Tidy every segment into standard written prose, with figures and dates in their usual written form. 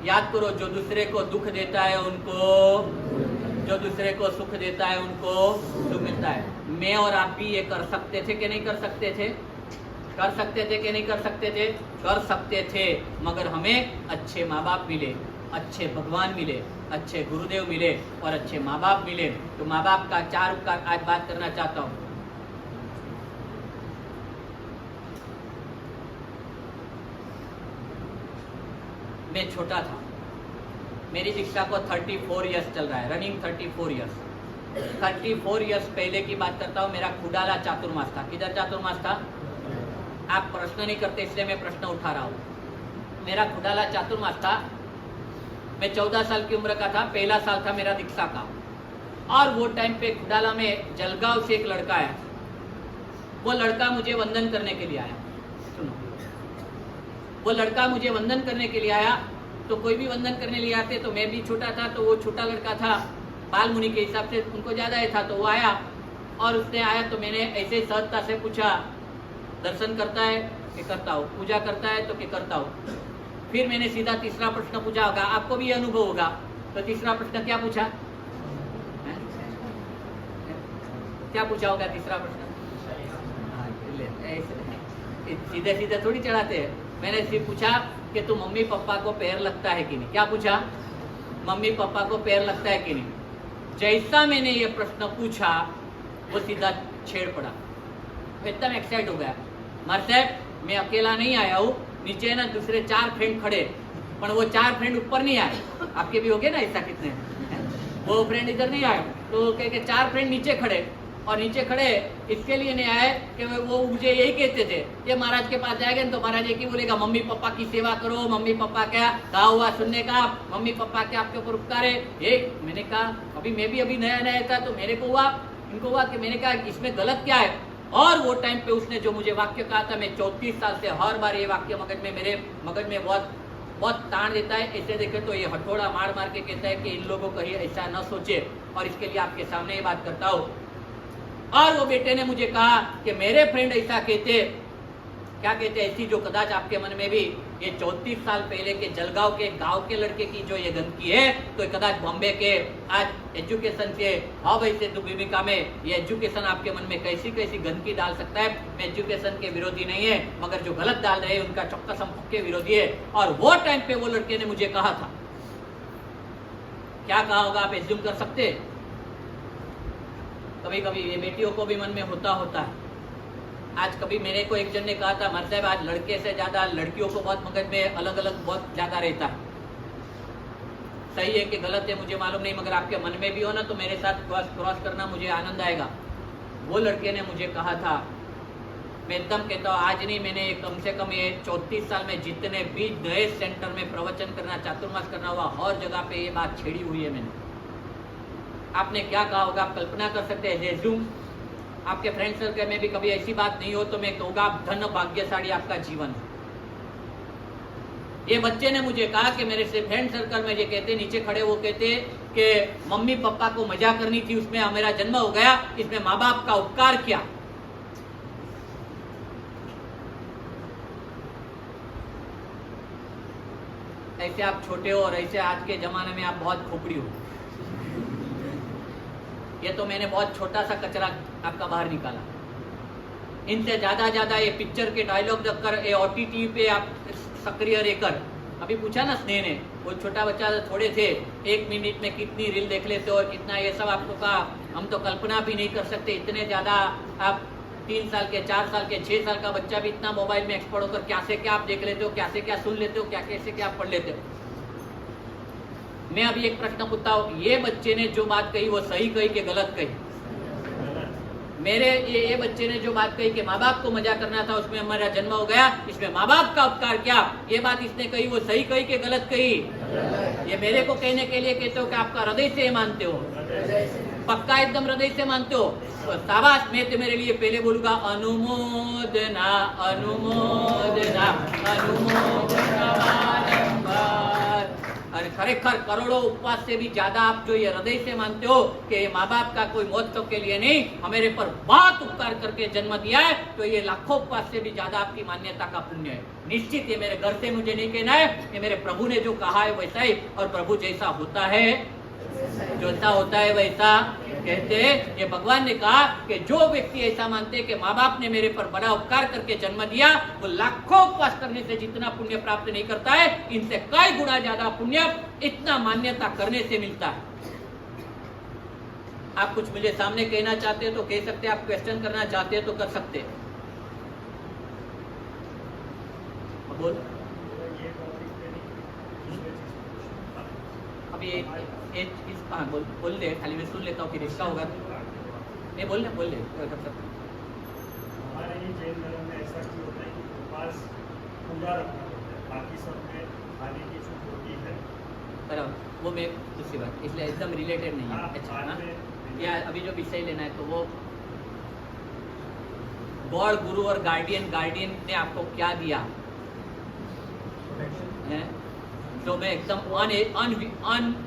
याद करो, जो दूसरे को दुख देता है उनको, जो दूसरे को सुख देता है उनको सुख मिलता है। मैं और आप भी ये कर सकते थे कि नहीं कर सकते थे? कर सकते थे कि नहीं कर सकते थे? कर सकते थे, मगर हमें अच्छे माँ बाप मिले, अच्छे भगवान मिले, अच्छे गुरुदेव मिले और अच्छे माँ बाप मिले। तो माँ बाप का चार उपकार आज बात करना चाहता हूँ। मैं छोटा था, मेरी दीक्षा को 34 इयर्स चल रहा है, रनिंग 34 इयर्स। 34 इयर्स पहले की बात करता हूँ। मेरा खुडाला चातुर्मास था। किधर चातुर्मास था? आप प्रश्न नहीं करते इसलिए मैं प्रश्न उठा रहा हूँ। मेरा खुडाला चातुर्मास था। मैं 14 साल की उम्र का था, पहला साल था मेरा दीक्षा का। और वो टाइम पे खुडाला में जलगांव से एक लड़का आया। वो लड़का मुझे वंदन करने के लिए आया। सुनो, वो लड़का मुझे वंदन करने के लिए आया। तो कोई भी वंदन करने लिए आते, तो मैं भी छोटा था, तो वो छोटा लड़का था, बाल मुनि के हिसाब से उनको ज़्यादा ही था। तो वो आया और उसने आया तो मैंने ऐसे ही सहजता से पूछा, दर्शन करता है कि करता हूँ, पूजा करता है तो कि करता हूँ। फिर मैंने सीधा तीसरा प्रश्न पूछा होगा, आपको भी अनुभव होगा। तो तीसरा प्रश्न क्या पूछा? क्या पूछा होगा तीसरा प्रश्न? सीधे सीधे थोड़ी चढ़ाते हैं। मैंने सिर्फ पूछा कि तू मम्मी पापा को पैर लगता है कि नहीं। क्या पूछा? मम्मी पापा को पैर लगता है कि नहीं। जैसा मैंने ये प्रश्न पूछा, वो सीधा छेड़ पड़ा, एकदम एक्साइट हो गया। मार साहब, मैं अकेला नहीं आया हूँ, नीचे ना दूसरे 4 फ्रेंड खड़े, पर वो 4 फ्रेंड ऊपर नहीं आए। आपके भी हो गए ना ऐसा कितने? वो फ्रेंड इधर नहीं आए, तो कह के 4 फ्रेंड नीचे खड़े। और नीचे खड़े इसके लिए नहीं आए कि वो मुझे यही कहते थे, ये महाराज के पास जाएंगे तो महाराज एक ही बोलेगा, मम्मी पापा की सेवा करो, मम्मी पापा क्या कहा हुआ सुनने का, मम्मी पापा क्या आपके ऊपर उपकार है। ये मैंने कहा, अभी मैं भी अभी नया नया था, तो मेरे को हुआ, इनको हुआ कि मैंने कहा इसमें गलत क्या है। और वो टाइम पे उसने जो मुझे वाक्य कहा था, मैं 34 साल से हर बार ये वाक्य मेरे मगज में बहुत ताण देता है। ऐसे देखे तो ये हथौड़ा मार मार के कहता है कि इन लोगों को ये ऐसा न सोचे, और इसके लिए आपके सामने ये बात करता हूँ। और वो बेटे ने मुझे कहा कि मेरे फ्रेंड ऐसा कहते, क्या कहते, ऐसी जो कदाच आपके मन में भी ये 34 साल पहले के जलगांव के गांव के लड़के की जो ये गंदगी है, तो कदाच बॉम्बे के आज एजुकेशन के अब ऐसे भूमिका में ये एजुकेशन आपके मन में कैसी कैसी गंदगी डाल सकता है। मैं एजुकेशन के विरोधी नहीं है, मगर जो गलत डाल रहे हैं उनका चौक्कस हम पक्के विरोधी है। और वो टाइम पे वो लड़के ने मुझे कहा था, क्या कहा होगा आप एज्यूम कर सकते? कभी कभी ये बेटियों को भी मन में होता है। आज कभी मेरे को एक जन ने कहा था, मर साहब आज लड़के से ज्यादा लड़कियों को बहुत मगज में अलग अलग बहुत ज्यादा रहता है। सही है कि गलत है मुझे मालूम नहीं, मगर आपके मन में भी हो ना तो मेरे साथ क्रॉस करना, मुझे आनंद आएगा। वो लड़के ने मुझे कहा था, मैं एकदम कहता हूँ आज नहीं, मैंने कम से कम ये 34 साल में जितने भी नए सेंटर में प्रवचन करना, चातुर्मास करना हुआ, हर जगह पे ये बात छेड़ी हुई है मैंने। आपने क्या कहा होगा आप कल्पना कर सकते हैं? रेज्यूम आपके फ्रेंड सर्कल में भी कभी ऐसी बात नहीं हो तो मैं कहूँगा आप धन्य भाग्यशाली आपका जीवन। ये बच्चे ने मुझे कहा कि मेरे से फ्रेंड सर्कल में ये कहते, नीचे खड़े वो कहते कि मम्मी पापा को मजा करनी थी, उसमें मेरा जन्म हो गया, इसमें माँ बाप का उपकार किया। ऐसे आप छोटे हो और ऐसे आज के जमाने में आप बहुत खोपड़ी हो। ये तो मैंने बहुत छोटा सा कचरा आपका बाहर निकाला। इनसे ज्यादा ये पिक्चर के डायलॉग देखकर, ये OTT पे आप सक्रिय रहकर, अभी पूछा ना स्नेह ने, वो छोटा बच्चा थोड़े थे, 1 मिनट में कितनी रील देख लेते हो और कितना ये सब आपको कहा, हम तो कल्पना भी नहीं कर सकते। इतने ज्यादा आप 3 साल के, 4 साल के, 6 साल का बच्चा भी इतना मोबाइल में एक्सपर्ट होकर क्या से क्या आप देख लेते हो, क्या से क्या सुन लेते हो, क्या कैसे क्या पढ़ लेते हो। मैं अभी एक प्रश्न पूछता हूँ, ये बच्चे ने जो बात कही वो सही कही कि गलत कही? मेरे ये बच्चे ने जो बात कही कि माँ बाप को मजा करना था, उसमें हमारा जन्म हो गया, इसमें माँ बाप का उपकार क्या, ये बात इसने कही, वो सही कही कि गलत कही? ये मेरे को कहने के लिए कहते हो कि आपका हृदय से मानते हो, पक्का एकदम हृदय से मानते हो, तो शाबाश। मैं तो मेरे लिए पहले बोलूंगा अनुमोदना अनुमोदना अनुमोदना बारंबार और खरेखर करोड़ों उपवास से भी ज्यादा आप जो ये हृदय से मानते हो कि माँ बाप का कोई महोत्सव के लिए नहीं, हमारे पर बहुत उपकार करके जन्म दिया है, तो ये लाखों उपवास से भी ज्यादा आपकी मान्यता का पुण्य है। निश्चित ये मेरे घर से मुझे नहीं कहना है, कि मेरे प्रभु ने जो कहा है वैसा ही, और प्रभु जैसा होता है जैसा होता है वैसा कहते हैं। ये भगवान ने कहा कि जो व्यक्ति ऐसा मानते हैं कि माँ बाप ने मेरे पर बड़ा उपकार करके जन्म दिया, वो लाखों उपवास करने से जितना पुण्य प्राप्त नहीं करता है, इनसे कई गुना ज्यादा पुण्य इतना मान्यता करने से मिलता है। आप कुछ मुझे सामने कहना चाहते हैं तो कह सकते हैं, आप क्वेश्चन करना चाहते हैं तो कर सकते हैं। बोल अभी बोल दे, खाली मैं सुन लेता हूँ कि रिश्ता होगा। नहीं बोल ले हमारे ये जैन धर्म में ऐसा क्यों होता है कि उपवास पूरा रखना होता है, बाकी सब में खाने की छूट होती है। बराबर, वो मैं दूसरी बात, इसलिए एकदम रिलेटेड नहीं है। अच्छा ना, या अभी जो विषय लेना है तो वो गॉड, गुरु और गार्डियन ने आपको क्या दिया है, जो मैं एकदम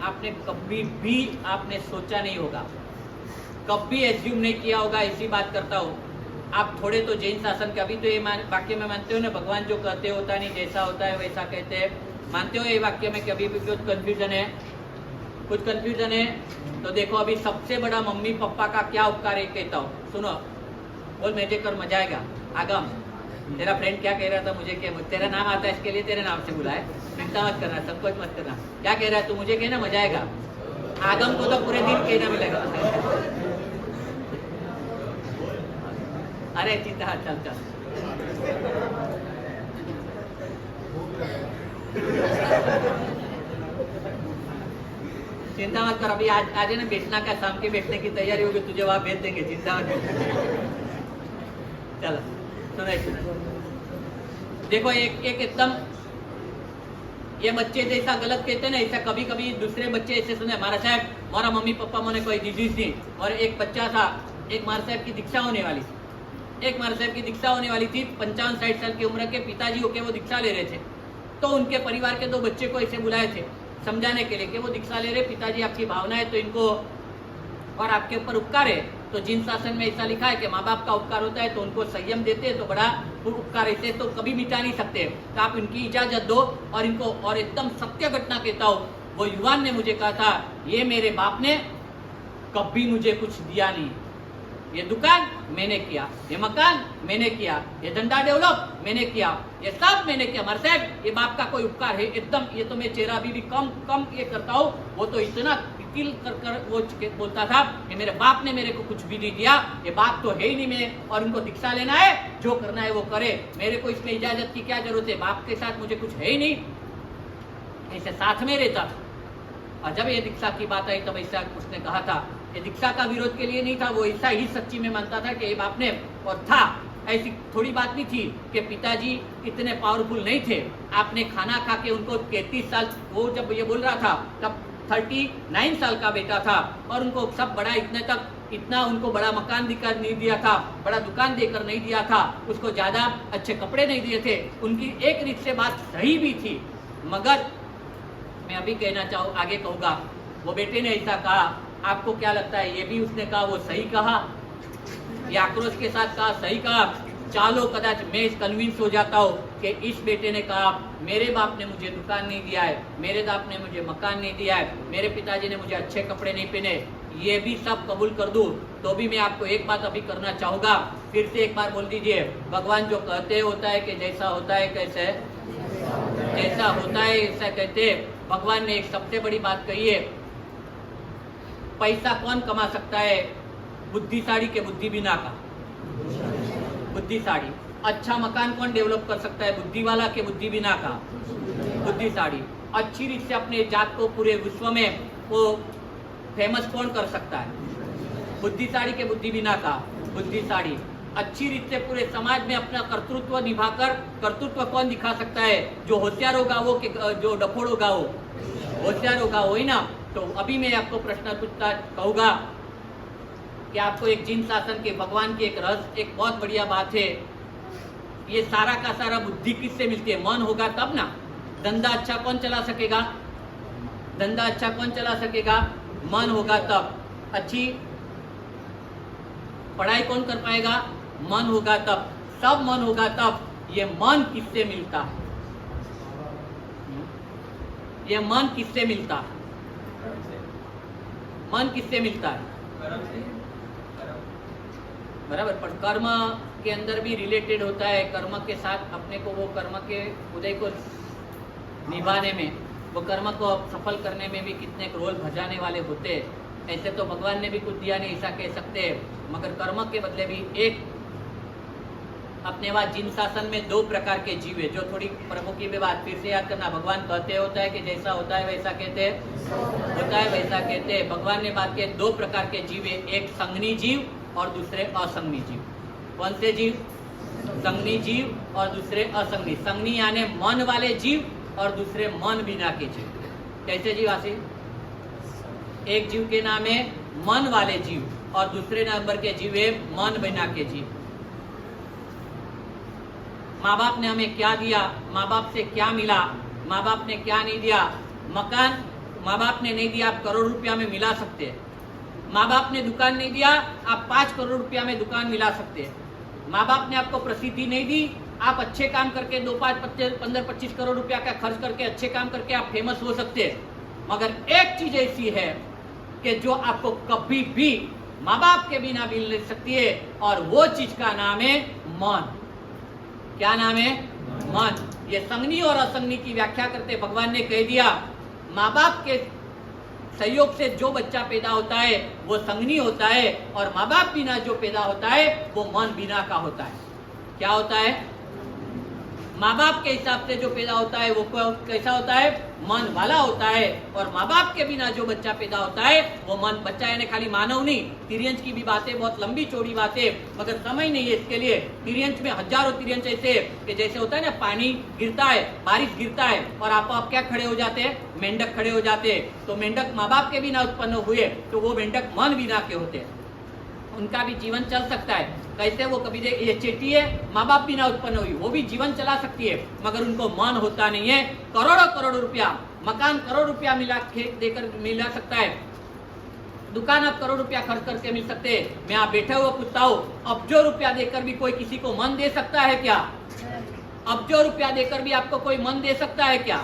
आपने कभी भी आपने सोचा नहीं होगा, कभी एज्यूम नहीं किया होगा। इसी बात करता हूँ, आप थोड़े तो जैन शासन के, अभी तो ये वाक्य में मानते हो ना, भगवान जो कहते होता नहीं, जैसा होता है वैसा कहते हैं, मानते हो ये वाक्य में? कभी भी कुछ कंफ्यूजन है? कुछ कंफ्यूजन है तो देखो, अभी सबसे बड़ा मम्मी पापा का क्या उपकार है कहता हूँ, सुनो। बोल मजे कर, मजा आएगा। आगम, तेरा फ्रेंड क्या कह रहा था मुझे, क्या तेरा नाम आता है इसके लिए तेरे नाम से बुलाए, चिंता मत करना, संकोच मत करना। क्या कह रहा है तू? मुझे कहना मजा आएगा। आगम को तो पूरे दिन कहना मिलेगा। अरे चिंता, चल चिंता मत कर। अभी आज ना बेचना का, शाम के बेचने की तैयारी होगी, तुझे वहां भेज देंगे, चिंता मत कर। चलो सुनो, देखो एक एकदम ये बच्चे जैसा गलत कहते हैं ना, ऐसा कभी कभी दूसरे बच्चे ऐसे सुने, मारा साहब मारा मम्मी पापा मैंने कोई डिजीज थी, और एक बच्चा था, एक मारा साहब की दीक्षा होने वाली थी, 55-60 साल की उम्र के पिताजी होके वो दीक्षा ले रहे थे। तो उनके परिवार के 2 बच्चे को ऐसे बुलाए थे समझाने के लिए कि वो दीक्षा ले रहे, पिताजी आपकी भावना है तो इनको और आपके ऊपर उपकार है, तो जिन शासन में ऐसा लिखा है कि माँ बाप का उपकार होता है तो उनको संयम देते हैं, तो बड़ा उपकार ऐसे तो कभी मिटा नहीं सकते, तो आप इनकी इजाजत दो और इनको। और एकदम सत्य घटना कहता हूँ, वो युवान ने मुझे कहा था, ये मेरे बाप ने कभी मुझे कुछ दिया नहीं, ये दुकान मैंने किया, ये मकान मैंने किया, ये धंधा डेवलप मैंने किया, ये सब मैंने किया। मर साहब, ये बाप का कोई उपकार है एकदम? ये तो मैं चेहरा अभी भी कम ये करता हूँ, वो तो इतना किल कर वो बोलता था कि मेरे बाप ने मेरे को कुछ भी नहीं दिया, ये बाप तो है ही नहीं मैं, और उनको दीक्षा लेना है, जो करना है वो करे, मेरे को इसमें इजाजत की क्या जरूरत है, बाप के साथ मुझे कुछ है ही नहीं, ऐसे साथ में रहता था। और जब ये दीक्षा की बात आई तब ऐसा उसने कहा था, ये दीक्षा का विरोध के लिए नहीं था, वो ऐसा ही सच्ची में मानता था कि ये बाप ने, और था ऐसी थोड़ी बात नहीं थी कि पिताजी इतने पावरफुल नहीं थे। आपने खाना खा के उनको 33 साल, वो जब ये बोल रहा था तब 39 साल का बेटा था, और उनको सब बड़ा इतना उनको बड़ा मकान देकर नहीं दिया था, बड़ा दुकान देकर नहीं दिया था, उसको ज्यादा अच्छे कपड़े नहीं दिए थे। उनकी एक रीत से बात सही भी थी, मगर मैं अभी कहना चाहूँ, आगे कहूँगा, वो बेटे ने ऐसा कहा, आपको क्या लगता है ये भी उसने कहा वो सही कहा, ये आक्रोश के साथ कहा सही कहा? चालो कदाच मैं कन्विंस हो जाता हूँ कि इस बेटे ने कहा, मेरे बाप ने मुझे दुकान नहीं दिया है, मेरे बाप ने मुझे मकान नहीं दिया है, मेरे पिताजी ने मुझे अच्छे कपड़े नहीं पहने, ये भी सब कबूल कर दूं, तो भी मैं आपको एक बात अभी करना चाहूँगा, फिर से एक बार बोल दीजिए, भगवान जो कहते होता है कि जैसा होता है कैसे, जैसा होता है ऐसा कहते। भगवान ने एक सबसे बड़ी बात कही है, पैसा कौन कमा सकता है? बुद्धिशाली के बुद्धि बिना का, बुद्धिशाली। अच्छा मकान कौन डेवलप कर सकता है? बुद्धि वाला के बुद्धि बिना का, बुद्धिशाली। अच्छी रीत से अपने जात को पूरे विश्व में वो फेमस कौन कर सकता है? बुद्धिशाली के बुद्धि बिना का, बुद्धिशाली। अच्छी रीत से पूरे समाज में अपना कर्तृत्व निभाकर, कर्तृत्व कौन दिखा सकता है? जो होशियार होगा वो के जो डफोड़ होगा वो होशियार होगा वो ही ना। तो अभी मैं आपको प्रश्न पूछता कहूँगा कि आपको एक जिन शासन के भगवान की एक रहस्य, एक बहुत बढ़िया बात है, ये सारा का सारा बुद्धि किससे मिलती है? मन होगा तब ना। धंधा अच्छा कौन चला सकेगा? धंधा अच्छा कौन चला सकेगा? मन होगा तब। अच्छी पढ़ाई कौन कर पाएगा? मन होगा तब। सब मन होगा तब। ये मन किससे मिलता है? ये मन किससे मिलता है? मन किससे मिलता है? बराबर। पर कर्म के अंदर भी रिलेटेड होता है। कर्म के साथ अपने को वो कर्म के उदय को निभाने में, वो कर्म को सफल करने में भी कितने रोल भजाने वाले होते हैं। ऐसे तो भगवान ने भी कुछ दिया नहीं ऐसा कह सकते, मगर कर्म के बदले भी एक अपने बाद जिन शासन में 2 प्रकार के जीव है। जो थोड़ी प्रभु की भी बात फिर से याद करना, भगवान कहते होता है कि जैसा होता है वैसा कहते होता है वैसा कहते हैं। भगवान ने बात के 2 प्रकार के जीव है, एक संगनी जीव और दूसरे असंगनी जीव। कौन से जीव? संगनी जीव और दूसरे असंगनी। संगनी यानी मन वाले जीव और दूसरे मन बिना के जीव। कैसे जीव आसी? एक जीव के नाम है मन वाले जीव और दूसरे नंबर के जीव है मन बिना के जीव। माँ बाप ने हमें क्या दिया? माँ बाप से क्या मिला? माँ बाप ने क्या नहीं दिया? मकान माँ बाप ने नहीं दिया, आप करोड़ रुपया में मिला सकते हैं। माँ बाप ने दुकान नहीं दिया, आप 5 करोड़ रुपया में दुकान मिला सकते हैं। माँ बाप ने आपको प्रसिद्धि नहीं दी, आप अच्छे काम करके 2, 5, 15, 25 करोड़ रुपया का खर्च करके अच्छे काम करके आप फेमस हो सकते हैं। मगर एक चीज ऐसी है कि जो आपको कभी भी माँ बाप के बिना मिल नहीं सकती है, और वो चीज का नाम है मन। क्या नाम है? मन। ये संगनी और असंगनी की व्याख्या करते भगवान ने कह दिया, माँ बाप के सहयोग से जो बच्चा पैदा होता है वो संगनी होता है, और माँ बाप बिना जो पैदा होता है वो मन बिना का होता है। क्या होता है? माँ बाप के हिसाब से जो पैदा होता है वो कैसा होता है? मन वाला होता है। और माँ बाप के बिना जो बच्चा पैदा होता है वो मन, बच्चा यानी खाली मानव नहीं, तिर्यंच की भी बातें बहुत लंबी चौड़ी बातें, मगर समय नहीं है इसके लिए। तिर्यंच में हजारों तिर्यंच ऐसे कि जैसे होता है ना, पानी गिरता है, बारिश गिरता है और आप क्या खड़े हो जाते हैं? मेंढक खड़े हो जाते हैं। तो मेंढक माँ बाप के बिना उत्पन्न हुए तो वो मेंढक मन बिना के होते हैं, उनका भी जीवन चल सकता है। कैसे? वो कभी ये चेटी है, माँ बाप बिना उत्पन्न हुई, वो भी जीवन चला सकती है, मगर उनको मन होता नहीं है। करोड़ों करोड़ रुपया मकान, करोड़ रुपया देकर मिला सकता है, दुकान आप करोड़ रुपया खर्च करके मिल सकते हैं। मैं आप बैठे हुए पूछता हूँ, अब्जों रुपया देकर भी कोई किसी को मन दे सकता है क्या? अब्जों रुपया देकर भी आपको कोई मन दे सकता है क्या?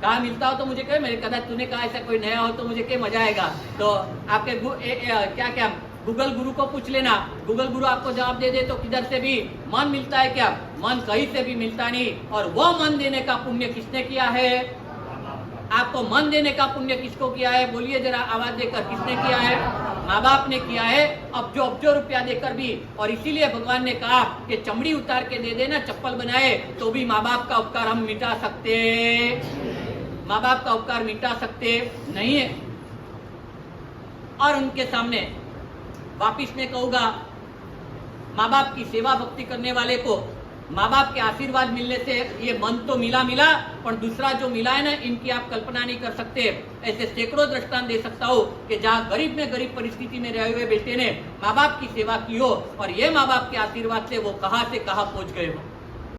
कहा मिलता हो तो मुझे कहे, मेरे कदा तूने कहा ऐसा कोई नया हो तो मुझे क्या मजा आएगा। तो आपके क्या गूगल गुरु को पूछ लेना, गूगल गुरु आपको जवाब दे दे तो किधर से भी मन मिलता है क्या? मन कहीं से भी मिलता नहीं। और वो मन देने का पुण्य किसने किया है? आपको मन देने का पुण्य किसको किया है? बोलिए जरा आवाज देकर, किसने किया है? माँ बाप ने किया है। अब्जों रुपया देकर भी। और इसीलिए भगवान ने कहा कि चमड़ी उतार के दे देना, चप्पल बनाए, तो भी माँ बाप का उपकार हम मिटा सकते, माँ बाप का उपकार मिटा सकते नहीं है। और उनके सामने वापिस मैं कहूँगा, माँ बाप की सेवा भक्ति करने वाले को माँ बाप के आशीर्वाद मिलने से ये मन तो मिला, पर दूसरा जो मिला है ना, इनकी आप कल्पना नहीं कर सकते। ऐसे सैकड़ों दृष्टांत दे सकता हूँ कि जहाँ गरीब में गरीब परिस्थिति में रहे हुए बेटे ने माँ बाप की सेवा की हो, और ये माँ बाप के आशीर्वाद से वो कहाँ से कहाँ पहुँच गए हो।